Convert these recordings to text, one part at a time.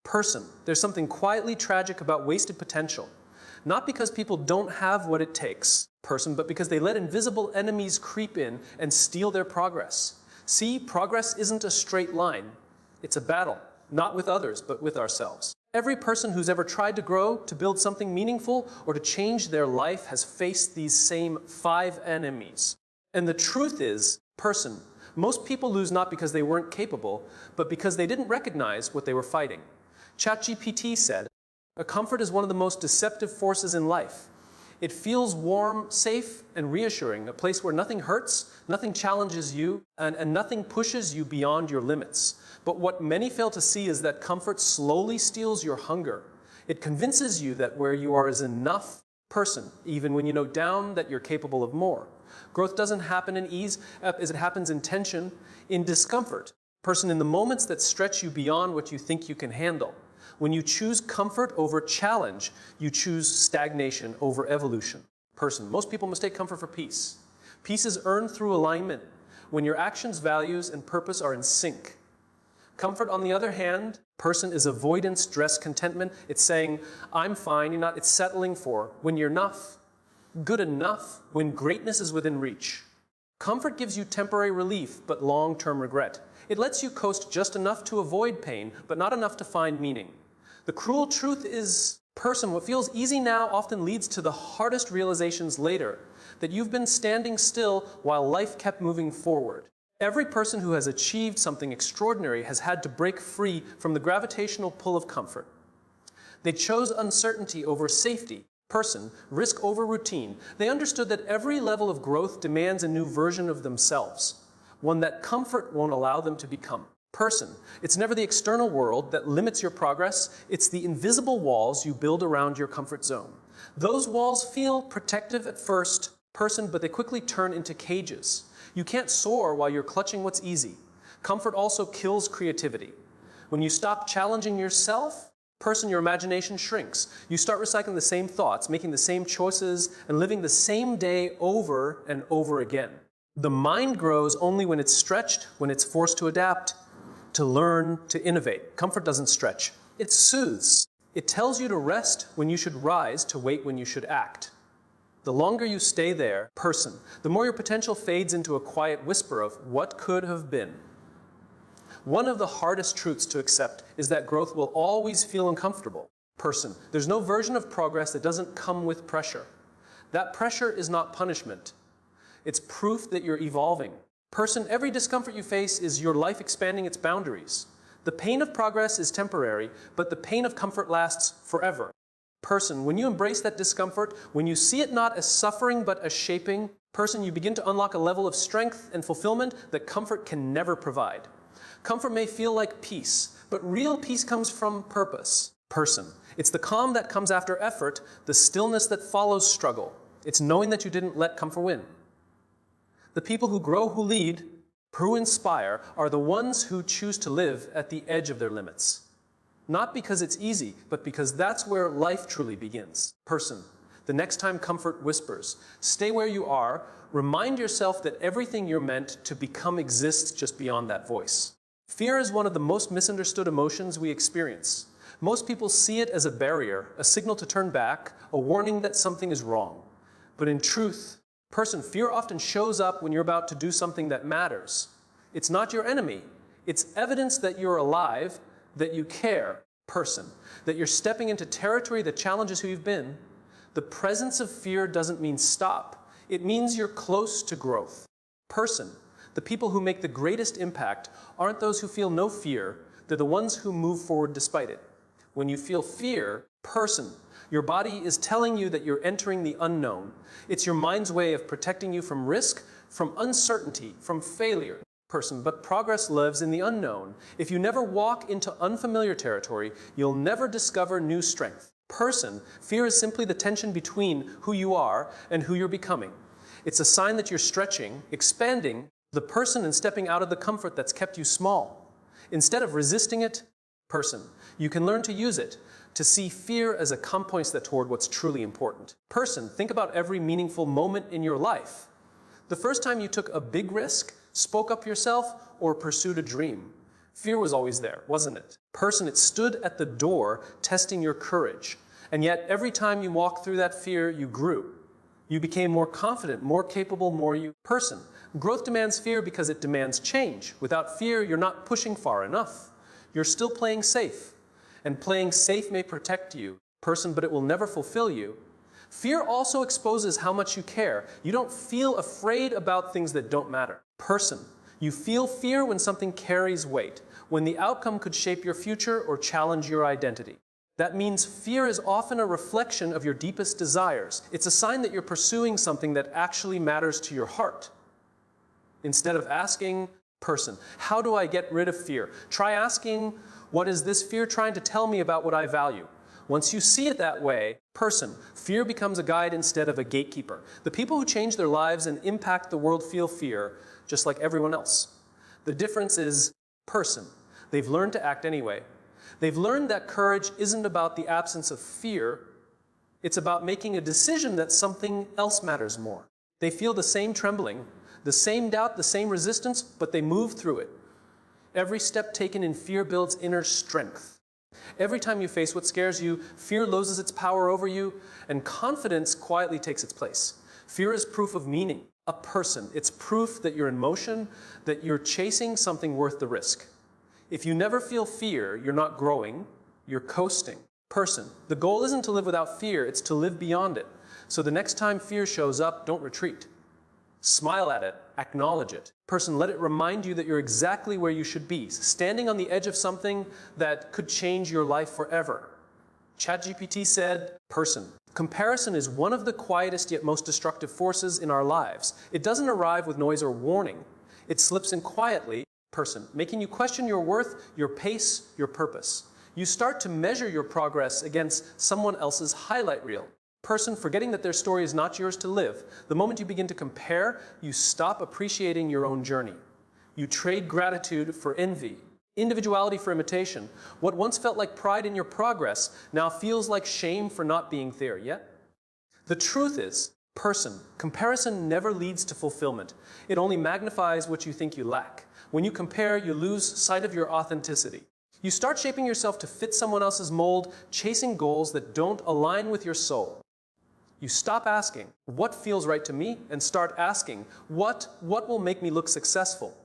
Person, there's something quietly tragic about wasted potential. Not because people don't have what it takes, person, but because they let invisible enemies creep in and steal their progress. See, progress isn't a straight line. It's a battle, not with others, but with ourselves. Every person who's ever tried to grow, to build something meaningful, or to change their life has faced these same 5 enemies. And the truth is, person, most people lose not because they weren't capable, but because they didn't recognize what they were fighting. ChatGPT said, "A comfort is one of the most deceptive forces in life. It feels warm, safe, and reassuring, a place where nothing hurts, nothing challenges you, and nothing pushes you beyond your limits. But what many fail to see is that comfort slowly steals your hunger. It convinces you that where you are is enough, person, even when you know down that you're capable of more. Growth doesn't happen in ease, as it happens in tension, in discomfort. Person, in the moments that stretch you beyond what you think you can handle. When you choose comfort over challenge, you choose stagnation over evolution. Person, most people mistake comfort for peace. Peace is earned through alignment, when your actions, values, and purpose are in sync. Comfort, on the other hand, person, is avoidance, dress, contentment. It's saying, I'm fine, you're not, it's settling for when you're enough, good enough, when greatness is within reach. Comfort gives you temporary relief, but long-term regret. It lets you coast just enough to avoid pain, but not enough to find meaning. The cruel truth is, person, what feels easy now often leads to the hardest realizations later, that you've been standing still while life kept moving forward. Every person who has achieved something extraordinary has had to break free from the gravitational pull of comfort. They chose uncertainty over safety, person, risk over routine. They understood that every level of growth demands a new version of themselves, one that comfort won't allow them to become. Person, it's never the external world that limits your progress, it's the invisible walls you build around your comfort zone. Those walls feel protective at first, person, but they quickly turn into cages. You can't soar while you're clutching what's easy. Comfort also kills creativity. When you stop challenging yourself, person, your imagination shrinks. You start recycling the same thoughts, making the same choices, and living the same day over and over again. The mind grows only when it's stretched, when it's forced to adapt, to learn, to innovate. Comfort doesn't stretch. It soothes. It tells you to rest when you should rise, to wait when you should act. The longer you stay there, person, the more your potential fades into a quiet whisper of what could have been. One of the hardest truths to accept is that growth will always feel uncomfortable. Person, there's no version of progress that doesn't come with pressure. That pressure is not punishment. It's proof that you're evolving. Person, every discomfort you face is your life expanding its boundaries. The pain of progress is temporary, but the pain of comfort lasts forever. Person, when you embrace that discomfort, when you see it not as suffering but as shaping, person, you begin to unlock a level of strength and fulfillment that comfort can never provide. Comfort may feel like peace, but real peace comes from purpose. Person, it's the calm that comes after effort, the stillness that follows struggle. It's knowing that you didn't let comfort win. The people who grow, who lead, who inspire, are the ones who choose to live at the edge of their limits. Not because it's easy, but because that's where life truly begins. Person, the next time comfort whispers, stay where you are, remind yourself that everything you're meant to become exists just beyond that voice. Fear is one of the most misunderstood emotions we experience. Most people see it as a barrier, a signal to turn back, a warning that something is wrong. But in truth, person, fear often shows up when you're about to do something that matters. It's not your enemy. It's evidence that you're alive, that you care. Person, that you're stepping into territory that challenges who you've been. The presence of fear doesn't mean stop. It means you're close to growth. Person, the people who make the greatest impact aren't those who feel no fear. They're the ones who move forward despite it. When you feel fear, person, your body is telling you that you're entering the unknown. It's your mind's way of protecting you from risk, from uncertainty, from failure. Person, but progress lives in the unknown. If you never walk into unfamiliar territory, you'll never discover new strength. Person, fear is simply the tension between who you are and who you're becoming. It's a sign that you're stretching, expanding the person and stepping out of the comfort that's kept you small. Instead of resisting it, person, you can learn to use it, to see fear as a compass that toward what's truly important. Person, think about every meaningful moment in your life. The first time you took a big risk, spoke up yourself, or pursued a dream. Fear was always there, wasn't it? Person, it stood at the door, testing your courage. And yet, every time you walked through that fear, you grew. You became more confident, more capable, more you. Person, growth demands fear because it demands change. Without fear, you're not pushing far enough. You're still playing safe. And playing safe may protect you. Person, but it will never fulfill you. Fear also exposes how much you care. You don't feel afraid about things that don't matter. Person, you feel fear when something carries weight, when the outcome could shape your future or challenge your identity. That means fear is often a reflection of your deepest desires. It's a sign that you're pursuing something that actually matters to your heart. Instead of asking, person, how do I get rid of fear? Try asking, what is this fear trying to tell me about what I value? Once you see it that way, person, fear becomes a guide instead of a gatekeeper. The people who change their lives and impact the world feel fear, just like everyone else. The difference is person. They've learned to act anyway. They've learned that courage isn't about the absence of fear. It's about making a decision that something else matters more. They feel the same trembling, the same doubt, the same resistance, but they move through it. Every step taken in fear builds inner strength. Every time you face what scares you, fear loses its power over you, and confidence quietly takes its place. Fear is proof of meaning, a person. It's proof that you're in motion, that you're chasing something worth the risk. If you never feel fear, you're not growing, you're coasting. Person, the goal isn't to live without fear, it's to live beyond it. So the next time fear shows up, don't retreat. Smile at it, acknowledge it. Person, let it remind you that you're exactly where you should be, standing on the edge of something that could change your life forever. ChatGPT said, person, comparison is one of the quietest yet most destructive forces in our lives. It doesn't arrive with noise or warning. It slips in quietly, person, making you question your worth, your pace, your purpose. You start to measure your progress against someone else's highlight reel. Person, forgetting that their story is not yours to live. The moment you begin to compare, you stop appreciating your own journey. You trade gratitude for envy, individuality for imitation. What once felt like pride in your progress now feels like shame for not being there yet. The truth is, person, comparison never leads to fulfillment. It only magnifies what you think you lack. When you compare, you lose sight of your authenticity. You start shaping yourself to fit someone else's mold, chasing goals that don't align with your soul. You stop asking, what feels right to me, and start asking, what will make me look successful?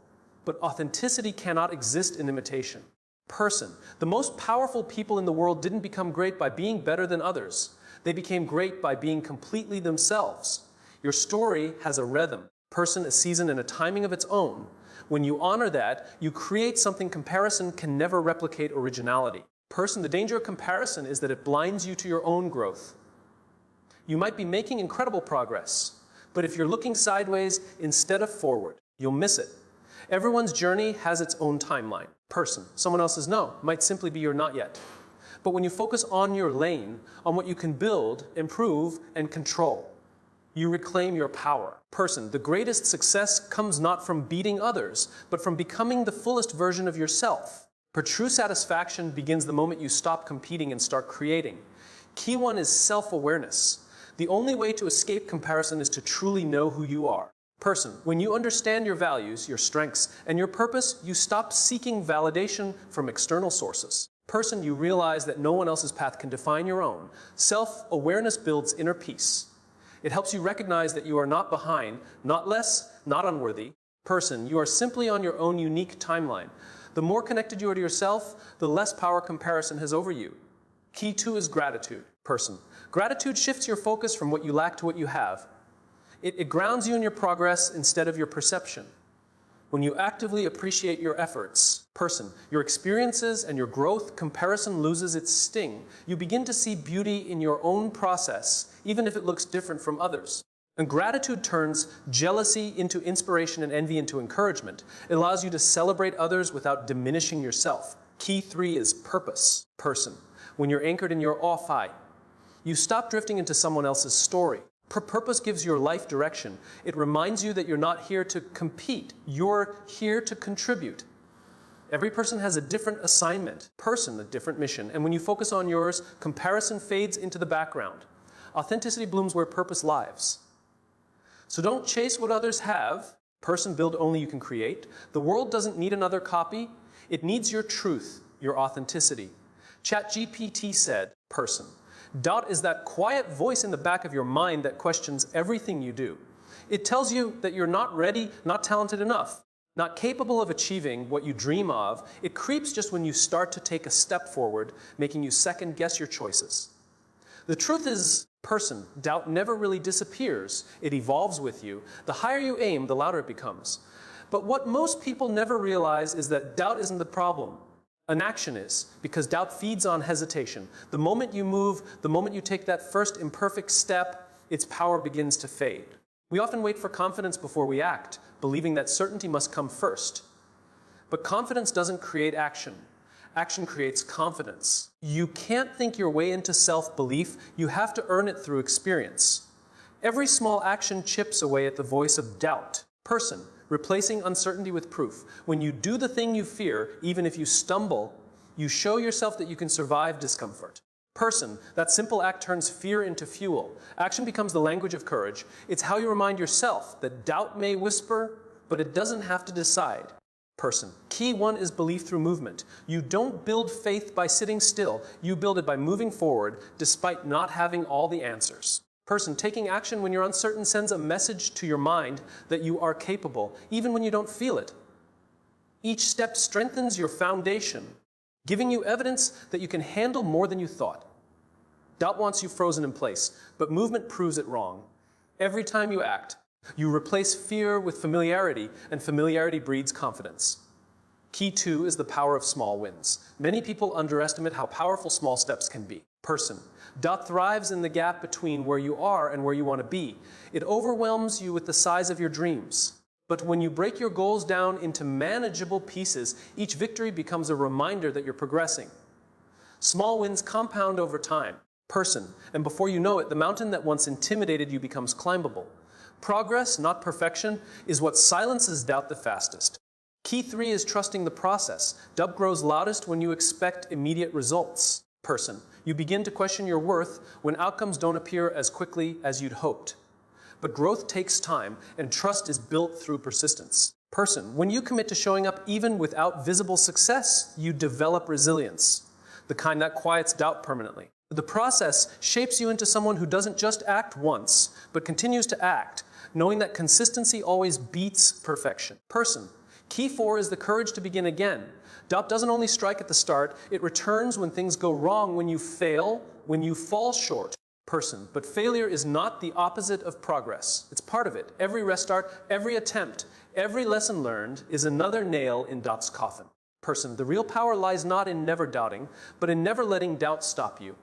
But authenticity cannot exist in imitation. Person, the most powerful people in the world didn't become great by being better than others. They became great by being completely themselves. Your story has a rhythm. Person, a season, and a timing of its own. When you honor that, you create something comparison can never replicate: originality. Person, the danger of comparison is that it blinds you to your own growth. You might be making incredible progress, but if you're looking sideways instead of forward, you'll miss it. Everyone's journey has its own timeline. Person, someone else's no, might simply be your not yet. But when you focus on your lane, on what you can build, improve, and control, you reclaim your power. Person, the greatest success comes not from beating others, but from becoming the fullest version of yourself. For true satisfaction begins the moment you stop competing and start creating. Key one is self-awareness. The only way to escape comparison is to truly know who you are. Person, when you understand your values, your strengths, and your purpose, you stop seeking validation from external sources. Person, you realize that no one else's path can define your own. Self-awareness builds inner peace. It helps you recognize that you are not behind, not less, not unworthy. Person, you are simply on your own unique timeline. The more connected you are to yourself, the less power comparison has over you. Key two is gratitude. Person, gratitude shifts your focus from what you lack to what you have. It grounds you in your progress instead of your perception. When you actively appreciate your efforts, person, your experiences and your growth, comparison loses its sting. You begin to see beauty in your own process, even if it looks different from others. And gratitude turns jealousy into inspiration and envy into encouragement. It allows you to celebrate others without diminishing yourself. Key three is purpose. Person, when you're anchored in your off-eye, you stop drifting into someone else's story. Purpose gives your life direction. It reminds you that you're not here to compete. You're here to contribute. Every person has a different assignment. Person, a different mission. And when you focus on yours, comparison fades into the background. Authenticity blooms where purpose lives. So don't chase what others have. Person, build only you can create. The world doesn't need another copy. It needs your truth, your authenticity. ChatGPT said, person, doubt is that quiet voice in the back of your mind that questions everything you do. It tells you that you're not ready, not talented enough, not capable of achieving what you dream of. It creeps just when you start to take a step forward, making you second guess your choices. The truth is, person, doubt never really disappears. It evolves with you. The higher you aim, the louder it becomes. But what most people never realize is that doubt isn't the problem. Inaction is, because doubt feeds on hesitation. The moment you move, the moment you take that first imperfect step, its power begins to fade. We often wait for confidence before we act, believing that certainty must come first. But confidence doesn't create action. Action creates confidence. You can't think your way into self-belief. You have to earn it through experience. Every small action chips away at the voice of doubt. Person, replacing uncertainty with proof. When you do the thing you fear, even if you stumble, you show yourself that you can survive discomfort. Person, that simple act turns fear into fuel. Action becomes the language of courage. It's how you remind yourself that doubt may whisper, but it doesn't have to decide. Person, key one is belief through movement. You don't build faith by sitting still. You build it by moving forward, despite not having all the answers. Person, taking action when you're uncertain sends a message to your mind that you are capable, even when you don't feel it. Each step strengthens your foundation, giving you evidence that you can handle more than you thought. Doubt wants you frozen in place, but movement proves it wrong. Every time you act, you replace fear with familiarity, and familiarity breeds confidence. Key two is the power of small wins. Many people underestimate how powerful small steps can be. Person, doubt thrives in the gap between where you are and where you want to be. It overwhelms you with the size of your dreams. But when you break your goals down into manageable pieces, each victory becomes a reminder that you're progressing. Small wins compound over time. Person, and before you know it, the mountain that once intimidated you becomes climbable. Progress, not perfection, is what silences doubt the fastest. Key three is trusting the process. Doubt grows loudest when you expect immediate results. Person, you begin to question your worth when outcomes don't appear as quickly as you'd hoped. But growth takes time, and trust is built through persistence. Person, when you commit to showing up even without visible success, you develop resilience, the kind that quiets doubt permanently. The process shapes you into someone who doesn't just act once, but continues to act, knowing that consistency always beats perfection. Person, key four is the courage to begin again. Doubt doesn't only strike at the start, it returns when things go wrong, when you fail, when you fall short. Person, but failure is not the opposite of progress. It's part of it. Every restart, every attempt, every lesson learned is another nail in doubt's coffin. Person, the real power lies not in never doubting, but in never letting doubt stop you.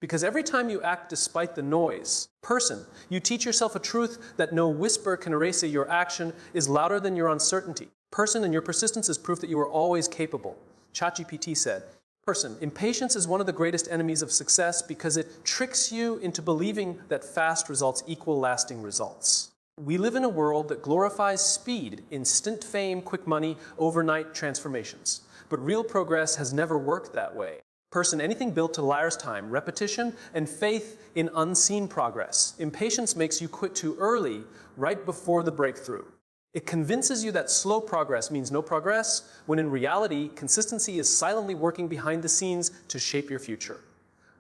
Because every time you act despite the noise, person, you teach yourself a truth that no whisper can erase your action is louder than your uncertainty. Person, and your persistence is proof that you are always capable. ChatGPT said, person, impatience is one of the greatest enemies of success because it tricks you into believing that fast results equal lasting results. We live in a world that glorifies speed, instant fame, quick money, overnight transformations. But real progress has never worked that way. Person, anything built to liar's time, repetition, and faith in unseen progress. Impatience makes you quit too early, right before the breakthrough. It convinces you that slow progress means no progress, when in reality, consistency is silently working behind the scenes to shape your future.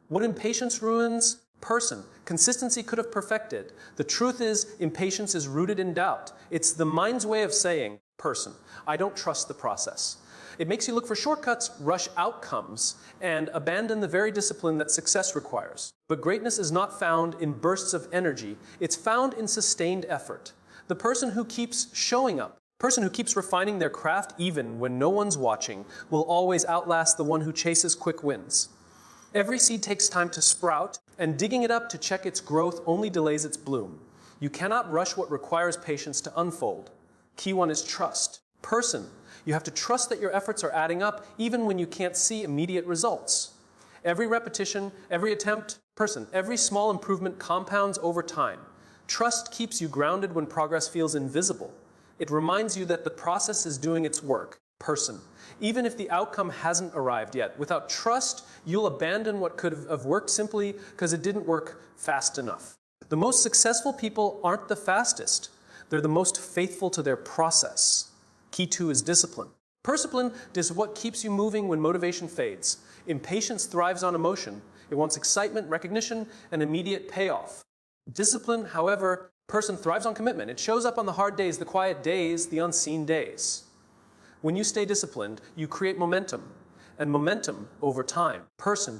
What impatience ruins? Person, consistency could have perfected. The truth is, impatience is rooted in doubt. It's the mind's way of saying, person, I don't trust the process. It makes you look for shortcuts, rush outcomes, and abandon the very discipline that success requires. But greatness is not found in bursts of energy. It's found in sustained effort. The person who keeps showing up, the person who keeps refining their craft even when no one's watching, will always outlast the one who chases quick wins. Every seed takes time to sprout, and digging it up to check its growth only delays its bloom. You cannot rush what requires patience to unfold. Key one is trust. Person, you have to trust that your efforts are adding up even when you can't see immediate results. Every repetition, every attempt, person, every small improvement compounds over time. Trust keeps you grounded when progress feels invisible. It reminds you that the process is doing its work. Person, even if the outcome hasn't arrived yet, without trust, you'll abandon what could have worked simply because it didn't work fast enough. The most successful people aren't the fastest. They're the most faithful to their process. Key two is discipline. Discipline is what keeps you moving when motivation fades. Impatience thrives on emotion. It wants excitement, recognition, and immediate payoff. Discipline, however, thrives on commitment. It shows up on the hard days, the quiet days, the unseen days. When you stay disciplined, you create momentum. And momentum, over time,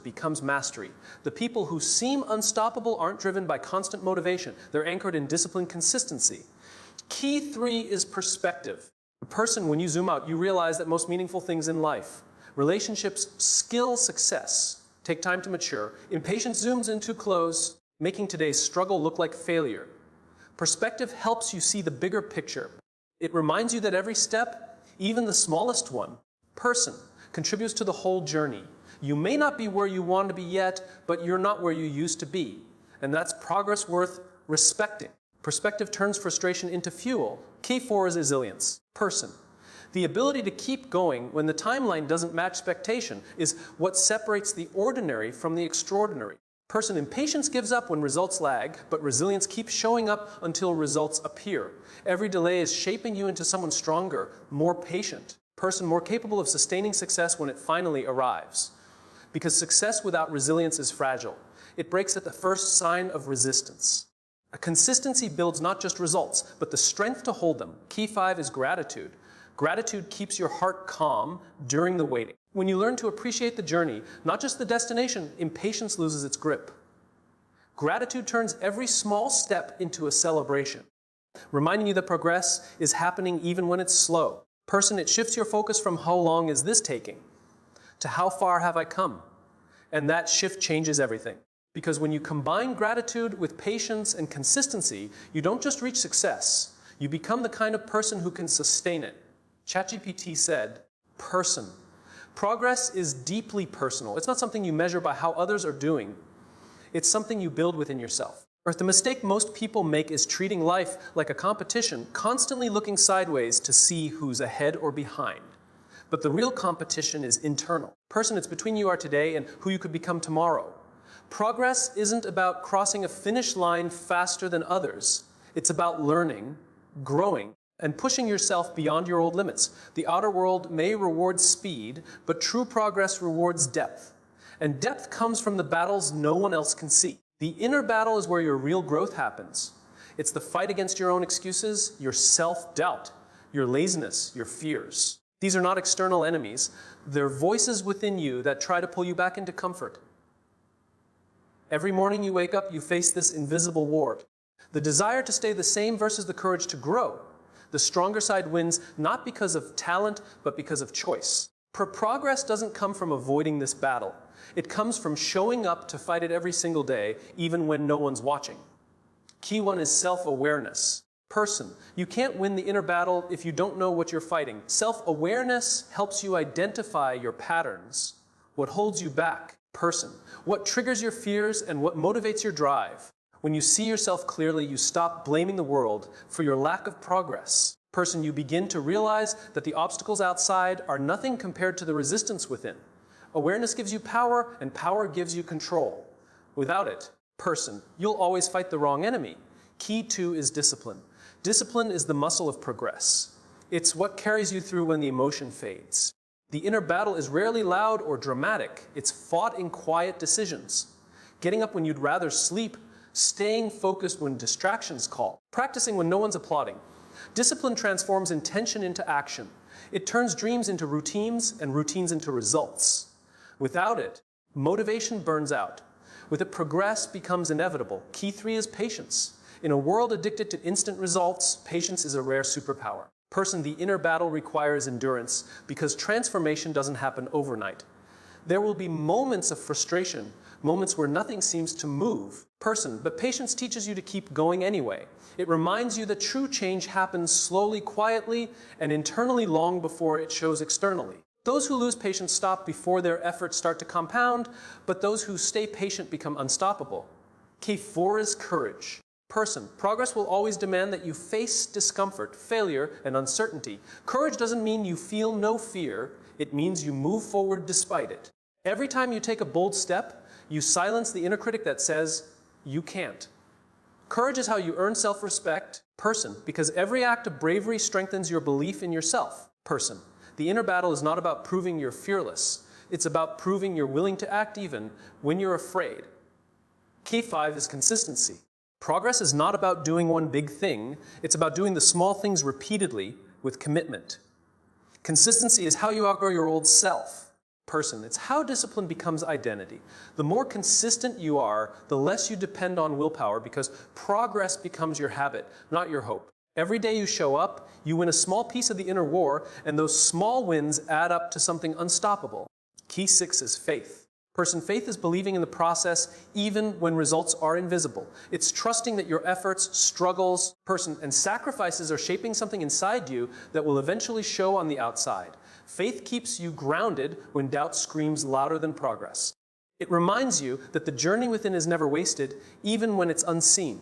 becomes mastery. The people who seem unstoppable aren't driven by constant motivation. They're anchored in disciplined consistency. Key 3 is perspective. When you zoom out, you realize that most meaningful things in life, relationships, skill, success, take time to mature. Impatience zooms in too close, making today's struggle look like failure. Perspective helps you see the bigger picture. It reminds you that every step, even the smallest one, contributes to the whole journey. You may not be where you want to be yet, but you're not where you used to be. And that's progress worth respecting. Perspective turns frustration into fuel. Key 4 is resilience. The ability to keep going when the timeline doesn't match expectation is what separates the ordinary from the extraordinary. Impatience gives up when results lag, but resilience keeps showing up until results appear. Every delay is shaping you into someone stronger, more patient. More capable of sustaining success when it finally arrives. Because success without resilience is fragile. It breaks at the first sign of resistance. A consistency builds not just results, but the strength to hold them. Key 5 is gratitude. Gratitude keeps your heart calm during the waiting. When you learn to appreciate the journey, not just the destination, impatience loses its grip. Gratitude turns every small step into a celebration, reminding you that progress is happening even when it's slow. It shifts your focus from how long is this taking to how far have I come? And that shift changes everything. Because when you combine gratitude with patience and consistency, you don't just reach success, you become the kind of person who can sustain it. ChatGPT said, Progress is deeply personal. It's not something you measure by how others are doing. It's something you build within yourself. The mistake most people make is treating life like a competition, constantly looking sideways to see who's ahead or behind. But the real competition is internal. It's between you are today and who you could become tomorrow. Progress isn't about crossing a finish line faster than others. It's about learning, growing, and pushing yourself beyond your old limits. The outer world may reward speed, but true progress rewards depth. And depth comes from the battles no one else can see. The inner battle is where your real growth happens. It's the fight against your own excuses, your self-doubt, your laziness, your fears. These are not external enemies. They're voices within you that try to pull you back into comfort. Every morning you wake up, you face this invisible war. The desire to stay the same versus the courage to grow. The stronger side wins not because of talent, but because of choice. Progress doesn't come from avoiding this battle. It comes from showing up to fight it every single day, even when no one's watching. Key 1 is self-awareness. You can't win the inner battle if you don't know what you're fighting. Self-awareness helps you identify your patterns, what holds you back. What triggers your fears and what motivates your drive. When you see yourself clearly, you stop blaming the world for your lack of progress. You begin to realize that the obstacles outside are nothing compared to the resistance within. Awareness gives you power, and power gives you control. Without it, you'll always fight the wrong enemy. Key 2 is discipline. Discipline is the muscle of progress. It's what carries you through when the emotion fades. The inner battle is rarely loud or dramatic. It's fought in quiet decisions. Getting up when you'd rather sleep, staying focused when distractions call, practicing when no one's applauding. Discipline transforms intention into action. It turns dreams into routines and routines into results. Without it, motivation burns out. With it, progress becomes inevitable. Key 3 is patience. In a world addicted to instant results, patience is a rare superpower. The inner battle requires endurance because transformation doesn't happen overnight. There will be moments of frustration, moments where nothing seems to move. But patience teaches you to keep going anyway. It reminds you that true change happens slowly, quietly, and internally long before it shows externally. Those who lose patience stop before their efforts start to compound, but those who stay patient become unstoppable. Key 4 is courage. Progress will always demand that you face discomfort, failure, and uncertainty. Courage doesn't mean you feel no fear. It means you move forward despite it. Every time you take a bold step, you silence the inner critic that says, you can't. Courage is how you earn self-respect, because every act of bravery strengthens your belief in yourself, The inner battle is not about proving you're fearless. It's about proving you're willing to act even when you're afraid. Key 5 is consistency. Progress is not about doing one big thing. It's about doing the small things repeatedly with commitment. Consistency is how you outgrow your old self. Person. It's how discipline becomes identity. The more consistent you are, the less you depend on willpower because progress becomes your habit, not your hope. Every day you show up, you win a small piece of the inner war, and those small wins add up to something unstoppable. Key 6 is faith. Person, faith is believing in the process even when results are invisible. It's trusting that your efforts, struggles, and sacrifices are shaping something inside you that will eventually show on the outside. Faith keeps you grounded when doubt screams louder than progress. It reminds you that the journey within is never wasted, even when it's unseen.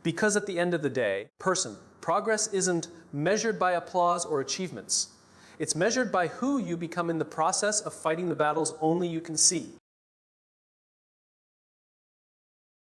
Because at the end of the day, progress isn't measured by applause or achievements. It's measured by who you become in the process of fighting the battles only you can see.